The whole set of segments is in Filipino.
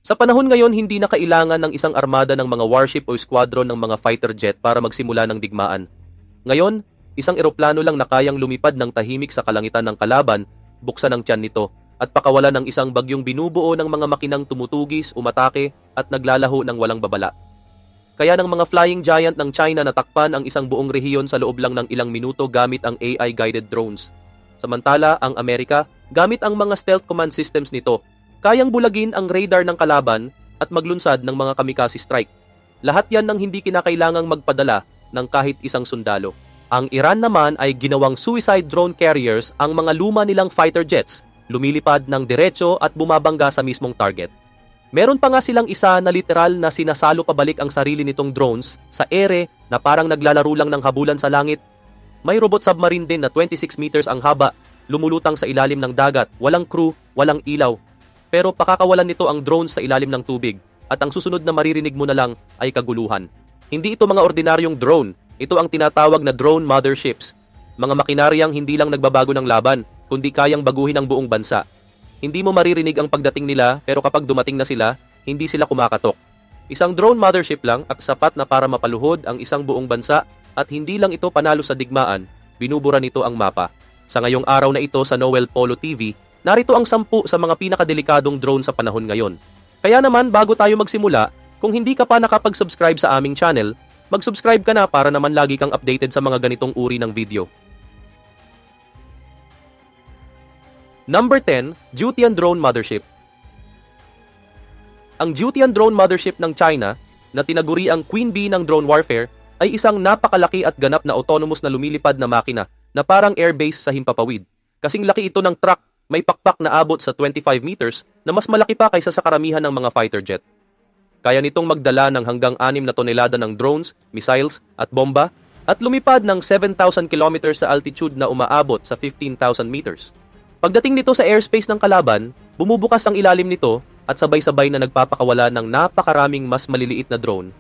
Sa panahon ngayon, hindi na kailangan ng isang armada ng mga warship o squadron ng mga fighter jet para magsimula ng digmaan. Ngayon, isang eroplano lang na kayang lumipad ng tahimik sa kalangitan ng kalaban, buksan ang tiyan nito, at pakawalan ng isang bagyong binubuo ng mga makinang tumutugis, umatake, at naglalaho ng walang babala. Kaya ng mga flying giant ng China natakpan ang isang buong rehiyon sa loob lang ng ilang minuto gamit ang AI-guided drones. Samantala, ang Amerika, gamit ang mga stealth command systems nito, kayang bulagin ang radar ng kalaban at maglunsad ng mga kamikaze strike. Lahat yan ng hindi kinakailangang magpadala ng kahit isang sundalo. Ang Iran naman ay ginawang suicide drone carriers ang mga luma nilang fighter jets, lumilipad ng diretso at bumabangga sa mismong target. Meron pa nga silang isa na literal na sinasalo pabalik ang sarili nitong drones sa ere na parang naglalaro lang ng habulan sa langit. May robot submarine din na 26 meters ang haba, lumulutang sa ilalim ng dagat, walang crew, walang ilaw. Pero pakakawalan nito ang drones sa ilalim ng tubig at ang susunod na maririnig mo na lang ay kaguluhan. Hindi ito mga ordinaryong drone, ito ang tinatawag na drone motherships. Mga makinaryang hindi lang nagbabago ng laban, kundi kayang baguhin ang buong bansa. Hindi mo maririnig ang pagdating nila, pero kapag dumating na sila, hindi sila kumakatok. Isang drone mothership lang at sapat na para mapaluhod ang isang buong bansa at hindi lang ito panalo sa digmaan, binubura nito ang mapa. Sa ngayong araw na ito sa Noel Polo TV, narito ang 10 sa mga pinakadelikadong drone sa panahon ngayon. Kaya naman bago tayo magsimula, kung hindi ka pa nakapag-subscribe sa aming channel, mag-subscribe ka na para naman lagi kang updated sa mga ganitong uri ng video. Number 10, Zhuotian Drone Mothership. Ang Zhuotian Drone Mothership ng China, na tinaguri ang Queen Bee ng drone warfare, ay isang napakalaki at ganap na autonomous na lumilipad na makina na parang airbase sa himpapawid. Kasing laki ito ng truck, may pakpak na abot sa 25 meters na mas malaki pa kaysa sa karamihan ng mga fighter jet. Kaya nitong magdala ng hanggang 6 na tonelada ng drones, missiles at bomba at lumipad ng 7,000 kilometers sa altitude na umaabot sa 15,000 meters. Pagdating nito sa airspace ng kalaban, bumubukas ang ilalim nito at sabay-sabay na nagpapakawala ng napakaraming mas maliliit na drone.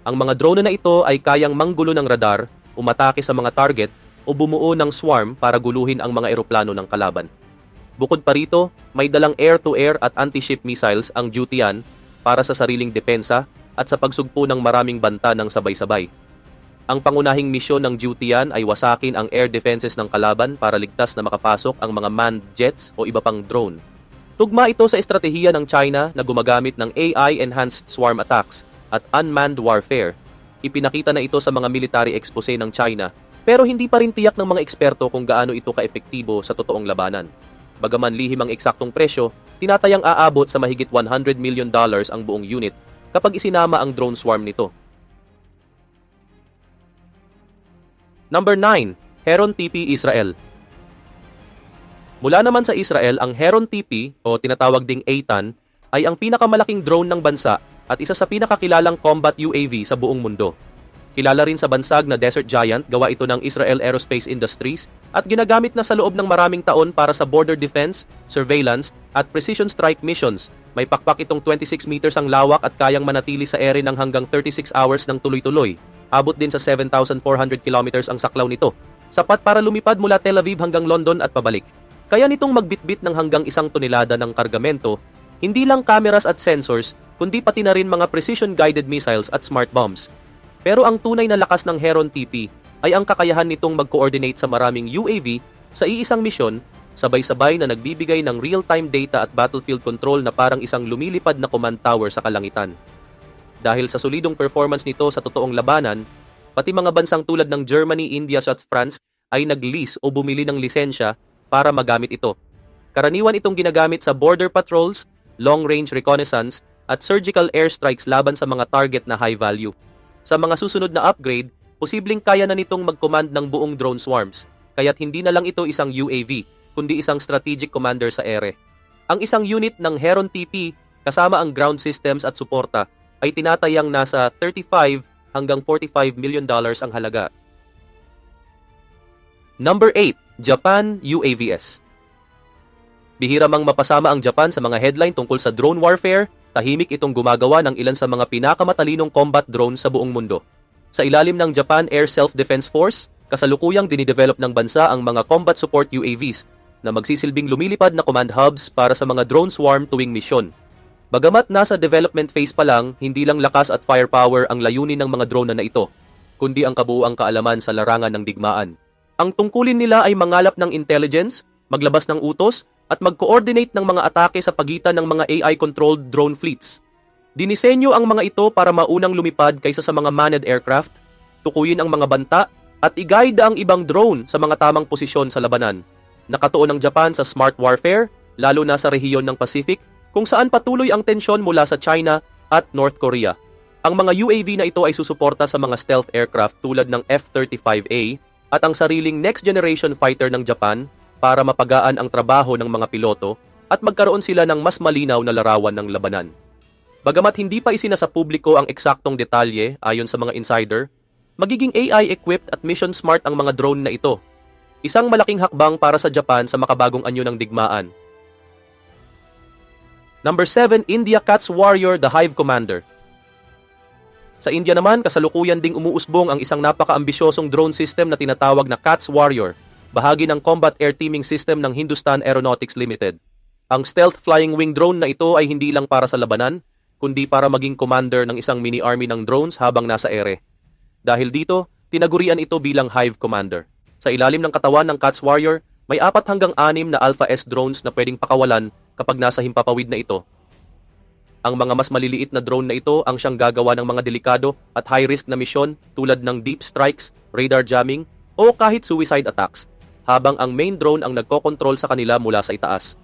Ang mga drone na ito ay kayang manggulo ng radar, umatake sa mga target o bumuo ng swarm para guluhin ang mga eroplano ng kalaban. Bukod pa rito, may dalang air-to-air at anti-ship missiles ang Zhuotian para sa sariling depensa at sa pagsugpo ng maraming banta ng sabay-sabay. Ang pangunahing misyon ng Zhuotian ay wasakin ang air defenses ng kalaban para ligtas na makapasok ang mga manned jets o iba pang drone. Tugma ito sa estratehiya ng China na gumagamit ng AI-enhanced swarm attacks at unmanned warfare. Ipinakita na ito sa mga military expose ng China, pero hindi pa rin tiyak ng mga eksperto kung gaano ito kaepektibo sa totoong labanan. Bagaman lihim ang eksaktong presyo, tinatayang aabot sa mahigit $100 million ang buong unit kapag isinama ang drone swarm nito. Number 9, Heron TP Israel. Mula naman sa Israel, ang Heron TP o tinatawag ding Eitan ay ang pinakamalaking drone ng bansa at isa sa pinakakilalang combat UAV sa buong mundo. Kilala rin sa bansag na Desert Giant, gawa ito ng Israel Aerospace Industries at ginagamit na sa loob ng maraming taon para sa border defense, surveillance at precision strike missions. May pakpak itong 26 meters ang lawak at kayang manatili sa ere ng hanggang 36 hours ng tuloy-tuloy. Abot din sa 7,400 kilometers ang saklaw nito. Sapat para lumipad mula Tel Aviv hanggang London at pabalik. Kaya nitong magbitbit ng hanggang 1 tonelada ng kargamento, hindi lang cameras at sensors, kundi pati na rin mga precision-guided missiles at smart bombs. Pero ang tunay na lakas ng Heron TP ay ang kakayahan nitong mag-coordinate sa maraming UAV sa iisang misyon, sabay-sabay na nagbibigay ng real-time data at battlefield control na parang isang lumilipad na command tower sa kalangitan. Dahil sa solidong performance nito sa totoong labanan, pati mga bansang tulad ng Germany, India at France ay nag-lease o bumili ng lisensya para magamit ito. Karaniwan itong ginagamit sa border patrols, long-range reconnaissance at surgical airstrikes laban sa mga target na high value. Sa mga susunod na upgrade, posibleng kaya na nitong mag-command ng buong drone swarms, kaya't hindi na lang ito isang UAV, kundi isang strategic commander sa ere. Ang isang unit ng Heron TP kasama ang ground systems at suporta ay tinatayang nasa 35 hanggang $45 million ang halaga. Number 8, Japan UAVs. Bihira mang mapasama ang Japan sa mga headline tungkol sa drone warfare, tahimik itong gumagawa ng ilan sa mga pinakamatalinong combat drone sa buong mundo. Sa ilalim ng Japan Air Self-Defense Force, kasalukuyang dinidevelop ng bansa ang mga combat support UAVs na magsisilbing lumilipad na command hubs para sa mga drone swarm tuwing misyon. Bagamat nasa development phase pa lang, hindi lang lakas at firepower ang layunin ng mga drone na ito, kundi ang kabuuang kaalaman sa larangan ng digmaan. Ang tungkulin nila ay mangalap ng intelligence, maglabas ng utos, at mag-coordinate ng mga atake sa pagitan ng mga AI-controlled drone fleets. Dinisenyo ang mga ito para maunang lumipad kaysa sa mga manned aircraft, tukuyin ang mga banta, at i-guide ang ibang drone sa mga tamang posisyon sa labanan. Nakatuon ang Japan sa smart warfare, lalo na sa rehiyon ng Pacific, kung saan patuloy ang tensyon mula sa China at North Korea. Ang mga UAV na ito ay susuporta sa mga stealth aircraft tulad ng F-35A at ang sariling next-generation fighter ng Japan para mapagaan ang trabaho ng mga piloto at magkaroon sila ng mas malinaw na larawan ng labanan. Bagamat hindi pa isinasa publiko ang eksaktong detalye ayon sa mga insider, magiging AI-equipped at mission-smart ang mga drone na ito. Isang malaking hakbang para sa Japan sa makabagong anyo ng digmaan. Number 7, India CATS Warrior, the Hive Commander. Sa India naman, kasalukuyan ding umuusbong ang isang napaka-ambisyosong drone system na tinatawag na CATS Warrior, bahagi ng Combat Air Teaming System ng Hindustan Aeronautics Limited. Ang stealth flying wing drone na ito ay hindi lang para sa labanan, kundi para maging commander ng isang mini-army ng drones habang nasa ere. Dahil dito, tinagurian ito bilang Hive Commander. Sa ilalim ng katawan ng CATS Warrior, may 4 hanggang 6 na Alpha S drones na pwedeng pakawalan kapag nasa himpapawid na ito. Ang mga mas maliliit na drone na ito ang siyang gagawa ng mga delikado at high-risk na misyon tulad ng deep strikes, radar jamming, o kahit suicide attacks, habang ang main drone ang nagkokontrol sa kanila mula sa itaas.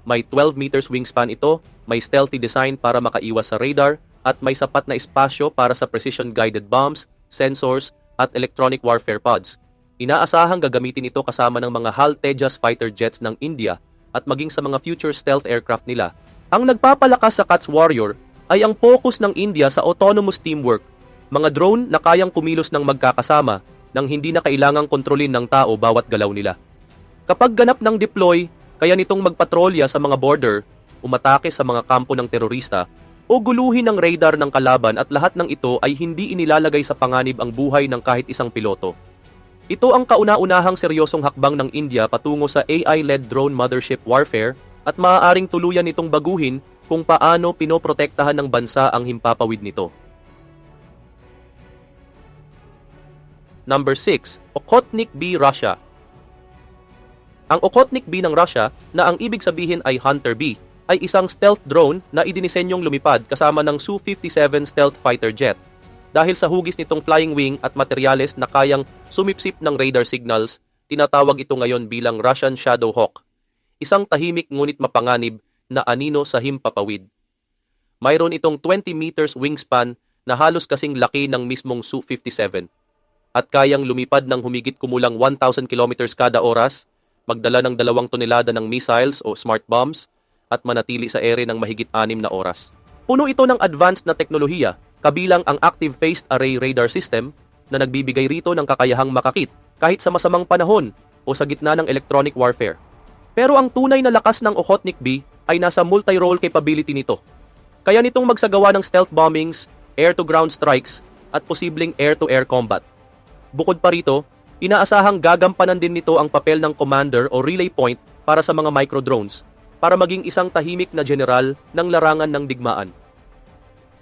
May 12 meters wingspan ito, may stealthy design para makaiwas sa radar, at may sapat na espasyo para sa precision-guided bombs, sensors, at electronic warfare pods. Inaasahang gagamitin ito kasama ng mga HAL Tejas fighter jets ng India at maging sa mga future stealth aircraft nila. Ang nagpapalakas sa CATS Warrior ay ang focus ng India sa autonomous teamwork, mga drone na kayang kumilos ng magkakasama nang hindi na kailangang kontrolin ng tao bawat galaw nila. Kapag ganap ng deploy, kaya nitong magpatrolya sa mga border, umatake sa mga kampo ng terorista, o guluhin ng radar ng kalaban, at lahat ng ito ay hindi inilalagay sa panganib ang buhay ng kahit isang piloto. Ito ang kauna-unahang seryosong hakbang ng India patungo sa AI-led drone mothership warfare at maaaring tuluyan nitong baguhin kung paano pinoprotektahan ng bansa ang himpapawid nito. Number 6, Okhotnik B Russia. Ang Okhotnik B ng Russia, na ang ibig sabihin ay Hunter B, ay isang stealth drone na idinisenyong lumipad kasama ng Su-57 stealth fighter jet. Dahil sa hugis nitong flying wing at materyales na kayang sumipsip ng radar signals, tinatawag ito ngayon bilang Russian Shadow Hawk. Isang tahimik ngunit mapanganib na anino sa himpapawid. Mayroon itong 20 meters wingspan na halos kasing laki ng mismong Su-57 at kayang lumipad ng humigit kumulang 1,000 kilometers kada oras, magdala ng 2 tonelada ng missiles o smart bombs at manatili sa ere ng mahigit 6 na oras. Puno ito ng advanced na teknolohiya, kabilang ang Active Phased Array Radar System na nagbibigay rito ng kakayahang makakit kahit sa masamang panahon o sa gitna ng electronic warfare. Pero ang tunay na lakas ng Okhotnik B ay nasa multi-role capability nito. Kaya nitong magsagawa ng stealth bombings, air-to-ground strikes, at posibleng air-to-air combat. Bukod pa rito, inaasahang gagampanan din nito ang papel ng commander o relay point para sa mga micro-drones para maging isang tahimik na general ng larangan ng digmaan.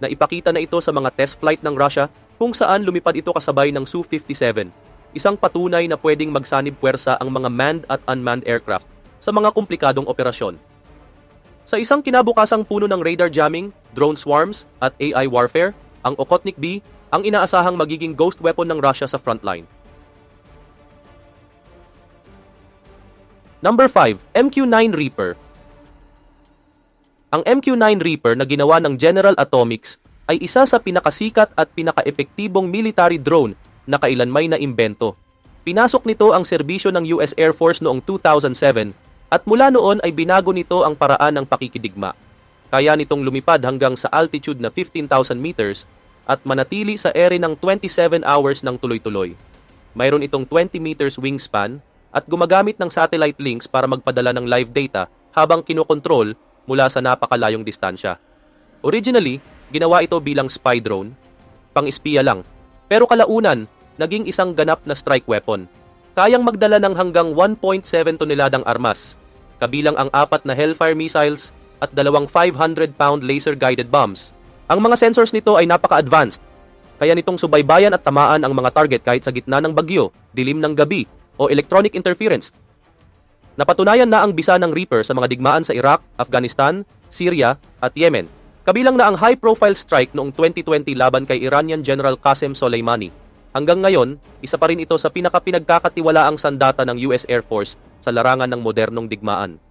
Naipakita na ito sa mga test flight ng Russia kung saan lumipad ito kasabay ng Su-57, isang patunay na pwedeng magsanib puwersa ang mga manned at unmanned aircraft sa mga komplikadong operasyon. Sa isang kinabukasang puno ng radar jamming, drone swarms at AI warfare, ang Okhotnik B ang inaasahang magiging ghost weapon ng Russia sa frontline. Number 5, MQ-9 Reaper. Ang MQ-9 Reaper na ginawa ng General Atomics ay isa sa pinakasikat at pinaka-epektibong military drone na kailanmay na imbento. Pinasok nito ang serbisyo ng US Air Force noong 2007 at mula noon ay binago nito ang paraan ng pakikidigma. Kaya nitong lumipad hanggang sa altitude na 15,000 meters at manatili sa ere ng 27 hours ng tuloy-tuloy. Mayroon itong 20 meters wingspan at gumagamit ng satellite links para magpadala ng live data habang kinokontrol mula sa napakalayong distansya. Originally, ginawa ito bilang spy drone, pang-espiya lang. Pero kalaunan, naging isang ganap na strike weapon. Kayang magdala ng hanggang 1.7 toneladang armas, kabilang ang 4 na Hellfire missiles at dalawang 500-pound laser-guided bombs. Ang mga sensors nito ay napaka-advanced, kaya nitong subaybayan at tamaan ang mga target kahit sa gitna ng bagyo, dilim ng gabi, o electronic interference. Napatunayan na ang bisa ng Reaper sa mga digmaan sa Iraq, Afghanistan, Syria, at Yemen. Kabilang na ang high-profile strike noong 2020 laban kay Iranian General Qasem Soleimani. Hanggang ngayon, isa pa rin ito sa pinakapinagkakatiwalaang sandata ng US Air Force sa larangan ng modernong digmaan.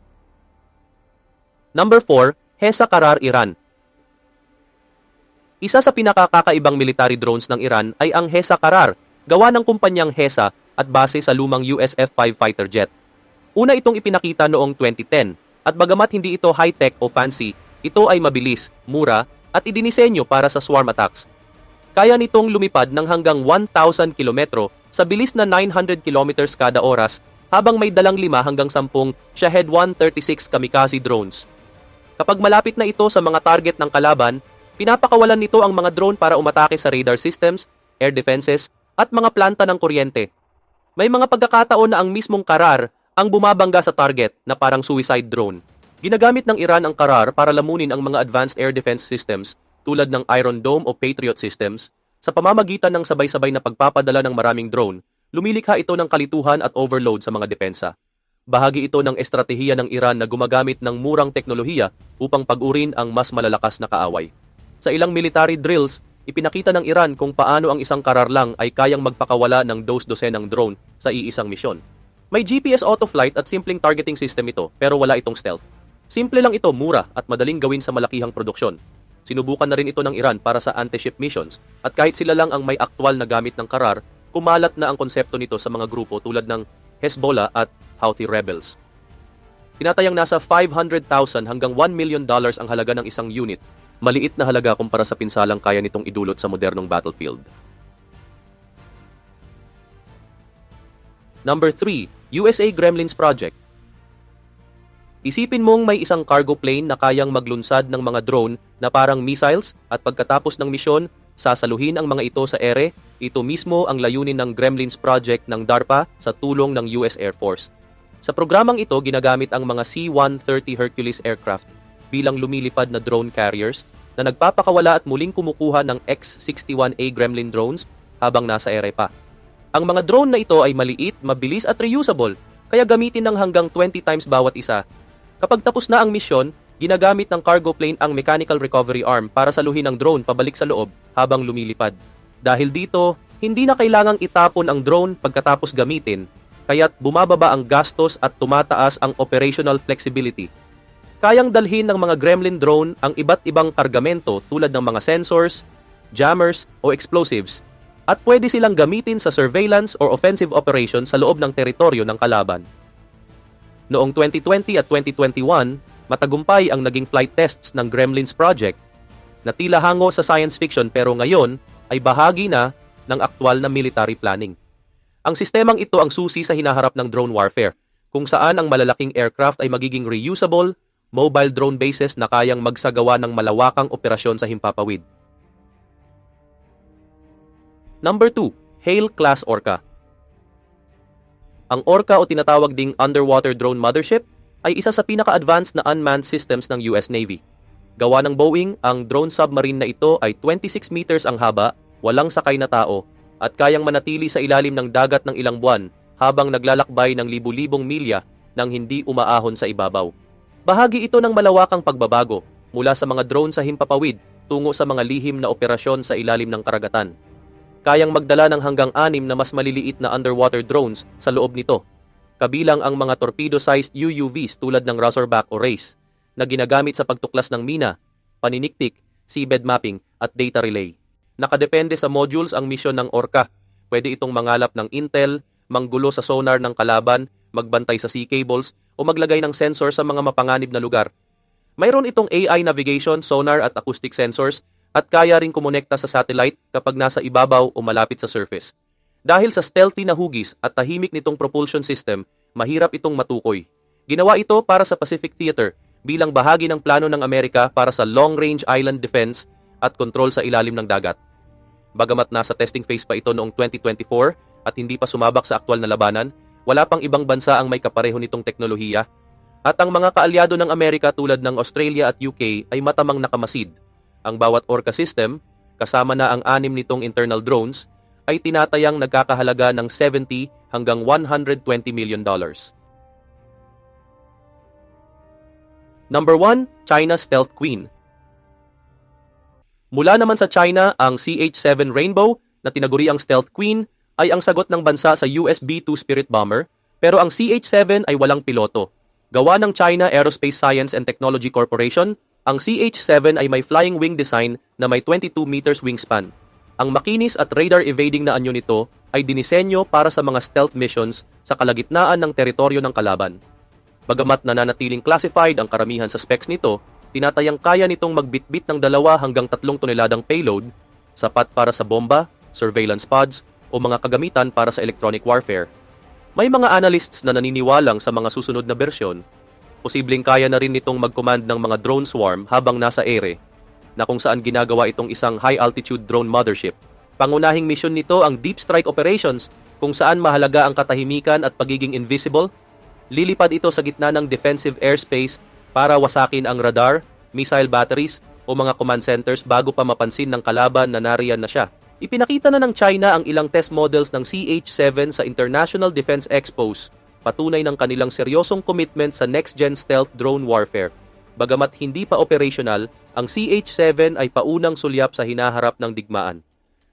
Number 4, HESA Karar Iran. Isa sa pinakakakaibang military drones ng Iran ay ang HESA Karar, gawa ng kumpanyang HESA at base sa lumang US F-5 fighter jet. Una itong ipinakita noong 2010 at bagamat hindi ito high-tech o fancy, ito ay mabilis, mura at idinisenyo para sa swarm attacks. Kaya nitong lumipad ng hanggang 1,000 kilometro sa bilis na 900 kilometers kada oras habang may dalang 5 hanggang 10 Shahed 136 kamikaze drones. Kapag malapit na ito sa mga target ng kalaban, pinapakawalan nito ang mga drone para umatake sa radar systems, air defenses, at mga planta ng kuryente. May mga pagkakataon na ang mismong Karar ang bumabangga sa target na parang suicide drone. Ginagamit ng Iran ang Karar para lamunin ang mga advanced air defense systems tulad ng Iron Dome o Patriot systems. Sa pamamagitan ng sabay-sabay na pagpapadala ng maraming drone, lumilikha ito ng kalituhan at overload sa mga depensa. Bahagi ito ng estratehiya ng Iran na gumagamit ng murang teknolohiya upang pag-urin ang mas malalakas na kaaway. Sa ilang military drills, ipinakita ng Iran kung paano ang isang Karar lang ay kayang magpakawala ng dos-dosenang drone sa iisang misyon. May GPS auto-flight at simpleng targeting system ito pero wala itong stealth. Simple lang ito, mura at madaling gawin sa malakihang produksyon. Sinubukan na rin ito ng Iran para sa anti-ship missions at kahit sila lang ang may aktwal na gamit ng Karar, kumalat na ang konsepto nito sa mga grupo tulad ng Hezbollah at Houthi rebels. Tinatayang nasa $500,000 hanggang $1 million ang halaga ng isang unit. Maliit na halaga kumpara sa pinsalang kaya nitong idulot sa modernong battlefield. Number 3, USA Gremlins Project. Isipin mong may isang cargo plane na kayang maglunsad ng mga drone na parang missiles at pagkatapos ng misyon, sasaluhin ang mga ito sa ere. Ito mismo ang layunin ng Gremlins Project ng DARPA sa tulong ng US Air Force. Sa programang ito, ginagamit ang mga C-130 Hercules aircraft bilang lumilipad na drone carriers na nagpapakawala at muling kumukuha ng X-61A Gremlin drones habang nasa ere pa. Ang mga drone na ito ay maliit, mabilis at reusable, kaya gamitin ng hanggang 20 times bawat isa. Kapag tapos na ang misyon, ginagamit ng cargo plane ang mechanical recovery arm para saluhin ang drone pabalik sa loob habang lumilipad. Dahil dito, hindi na kailangang itapon ang drone pagkatapos gamitin, kaya't bumababa ang gastos at tumataas ang operational flexibility. Kayang dalhin ng mga Gremlin drone ang iba't ibang kargamento tulad ng mga sensors, jammers o explosives, at pwede silang gamitin sa surveillance or offensive operations sa loob ng teritoryo ng kalaban. Noong 2020 at 2021, matagumpay ang naging flight tests ng Gremlins Project na tila hango sa science fiction pero ngayon ay bahagi na ng aktwal na military planning. Ang sistemang ito ang susi sa hinaharap ng drone warfare, kung saan ang malalaking aircraft ay magiging reusable, mobile drone bases na kayang magsagawa ng malawakang operasyon sa himpapawid. Number 2, Hale-class Orca. Ang Orca o tinatawag ding underwater drone mothership ay isa sa pinaka-advanced na unmanned systems ng US Navy. Gawa ng Boeing, ang drone submarine na ito ay 26 meters ang haba, walang sakay na tao, at kayang manatili sa ilalim ng dagat ng ilang buwan habang naglalakbay ng libu-libong milya nang hindi umaahon sa ibabaw. Bahagi ito ng malawakang pagbabago mula sa mga drone sa himpapawid tungo sa mga lihim na operasyon sa ilalim ng karagatan. Kayang magdala ng hanggang 6 na mas maliliit na underwater drones sa loob nito, kabilang ang mga torpedo-sized UUVs tulad ng Razorback o Race, na ginagamit sa pagtuklas ng mina, paniniktik, seabed mapping at data relay. Nakadepende sa modules ang misyon ng Orca. Pwede itong mangalap ng intel, manggulo sa sonar ng kalaban, magbantay sa sea cables, o maglagay ng sensor sa mga mapanganib na lugar. Mayroon itong AI navigation, sonar at acoustic sensors, at kaya rin kumonekta sa satellite kapag nasa ibabaw o malapit sa surface. Dahil sa stealthy na hugis at tahimik nitong propulsion system, mahirap itong matukoy. Ginawa ito para sa Pacific Theater bilang bahagi ng plano ng Amerika para sa long-range island defense at kontrol sa ilalim ng dagat. Bagamat nasa testing phase pa ito noong 2024 at hindi pa sumabak sa aktwal na labanan, wala pang ibang bansa ang may kapareho nitong teknolohiya. At ang mga kaalyado ng Amerika tulad ng Australia at UK ay matamang nakamasid. Ang bawat Orca system, kasama na ang 6 nitong internal drones, ay tinatayang nagkakahalaga ng 70 hanggang 120 million dollars. Number 1, China Stealth Queen. Mula naman sa China, ang CH-7 Rainbow na tinaguriang Stealth Queen ay ang sagot ng bansa sa US B-2 Spirit Bomber, pero ang CH-7 ay walang piloto. Gawa ng China Aerospace Science and Technology Corporation, ang CH-7 ay may flying wing design na may 22 meters wingspan. Ang makinis at radar evading na anyo nito ay dinisenyo para sa mga stealth missions sa kalagitnaan ng teritoryo ng kalaban. Bagamat nananatiling classified ang karamihan sa specs nito, tinatayang kaya nitong magbitbit ng 2 hanggang 3 toneladang payload, sapat para sa bomba, surveillance pods, o mga kagamitan para sa electronic warfare. May mga analysts na naniniwalang sa mga susunod na bersyon, posibleng kaya na rin nitong mag-command ng mga drone swarm habang nasa ere, na kung saan ginagawa itong isang high-altitude drone mothership. Pangunahing misyon nito ang deep strike operations, kung saan mahalaga ang katahimikan at pagiging invisible. Lilipad ito sa gitna ng defensive airspace para wasakin ang radar, missile batteries o mga command centers bago pa mapansin ng kalaban na nariyan na siya. Ipinakita na ng China ang ilang test models ng CH-7 sa International Defense Expos, patunay ng kanilang seryosong commitment sa next-gen stealth drone warfare. Bagamat hindi pa operational, ang CH-7 ay paunang sulyap sa hinaharap ng digmaan.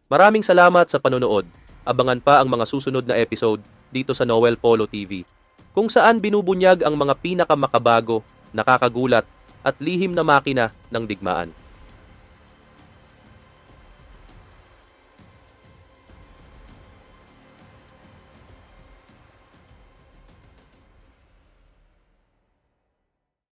Maraming salamat sa panonood. Abangan pa ang mga susunod na episode dito sa Noel Polo TV, kung saan binubunyag ang mga pinakamakabago, nakakagulat at lihim na makina ng digmaan.